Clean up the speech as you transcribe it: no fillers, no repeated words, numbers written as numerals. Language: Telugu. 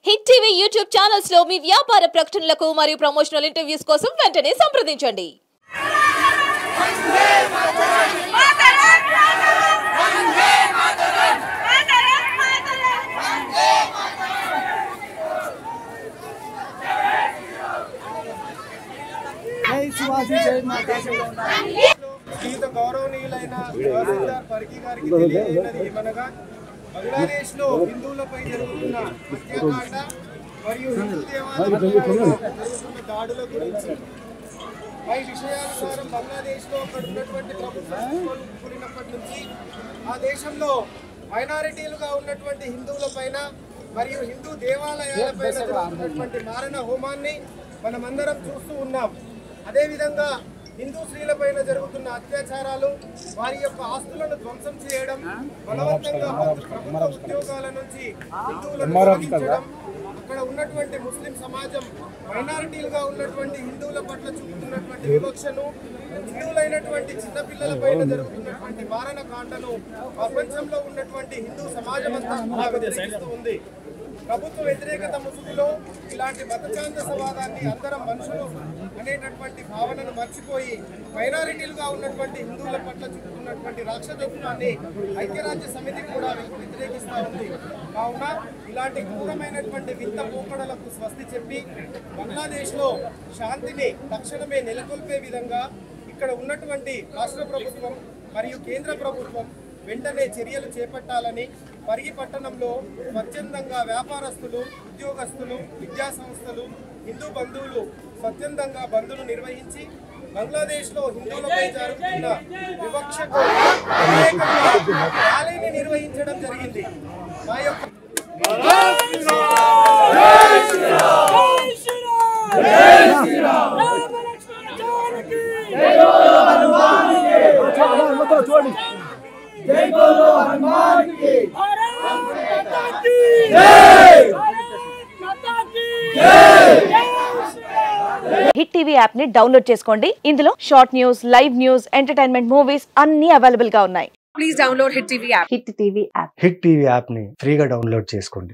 హిట్ టీవీ యూట్యూబ్ ఛానల్స్ లో మీ వ్యాపార ప్రకటనలకు మరియు ప్రమోషనల్ ఇంటర్వ్యూస్ కోసం వెంటనే సంప్రదించండి. గౌరవనీయులైన తహసీల్దార్ ఫర్కీ గారికి తెలియజేయనది ఏమనగా బంగ్లాదేశ్ లో హిందువులపై జరుగుతున్న హత్యాకాండ మరియు హిందూ దేవాలయాలపై జరుగుతున్న దాడుల గురించి పై విషయానుసారం బంగ్లాదేశ్ లో అక్కడ ఉన్నటువంటి ప్రభుత్వం కూలినప్పటి నుంచి ఆ దేశంలో మైనారిటీలుగా ఉన్నటువంటి హిందువులపైన మరియు హిందూ దేవాలయాలపైన జరుగుతున్నటువంటి మారణ హోమాన్ని మనమందరం చూస్తూ ఉన్నాం. అదేవిధంగా హిందూ స్త్రీలపైన జరుగుతున్న అత్యాచారాలు, వారి యొక్క ఆస్తులను ధ్వంసం చేయడం, బలవంతంగా ప్రభుత్వ ఉద్యోగాల నుంచి హిందువులను తొలగించడం, అక్కడ ఉన్నటువంటి ముస్లిం సమాజం మైనారిటీలుగా ఉన్నటువంటి హిందువుల పట్ల చూపుతున్నటువంటి వివక్షను, హిందువులైనటువంటి చిన్నపిల్లలపైన జరుగుతున్నటువంటి మారణ కాండను ప్రపంచంలో ఉన్నటువంటి హిందూ సమాజం అంతా కూడా వ్యతిరేకిస్తూ ఉంది. ప్రభుత్వ వ్యతిరేకత ముసుగులో ఇలాంటి మతఛాందసవాదాన్ని అందరం మనుషులు అనేటటువంటి భావనను మర్చిపోయి మైనారిటీలుగా ఉన్నటువంటి హిందువుల పట్ల చూపుతున్నటువంటి రాక్షసత్వాన్ని ఐక్యరాజ్య సమితి కూడా వ్యతిరేకిస్తూ ఉంది. కావున ఇలాంటి క్రూరమైనటువంటి వింత పోకడలకు స్వస్తి చెప్పి బంగ్లాదేశ్లో శాంతిని తక్షణమే నెలకొల్పే విధంగా ఇక్కడ ఉన్నటువంటి రాష్ట్ర ప్రభుత్వం మరియు కేంద్ర ప్రభుత్వం వెంటనే చర్యలు చేపట్టాలని, పరిగి పట్టణంలో స్వచ్ఛందంగా వ్యాపారస్తులు, ఉద్యోగస్తులు, విద్యా సంస్థలు, హిందూ బంధువులు స్వచ్ఛందంగా బంధులు నిర్వహించి బంగ్లాదేశ్లో హిందువులపై జరుగుతున్న వివక్షకు వ్యతిరేకంగా ర్యాలీని నిర్వహించడం జరిగింది. మా యొక్క హిట్ టీవీ యాప్ ని డౌన్లోడ్ చేసుకోండి. ఇందులో short news, live news, entertainment movies అన్ని అవైలబుల్ గా ఉన్నాయి. Please download hit TV app. Hit TV app ని ఫ్రీగా డౌన్లోడ్ చేసుకోండి.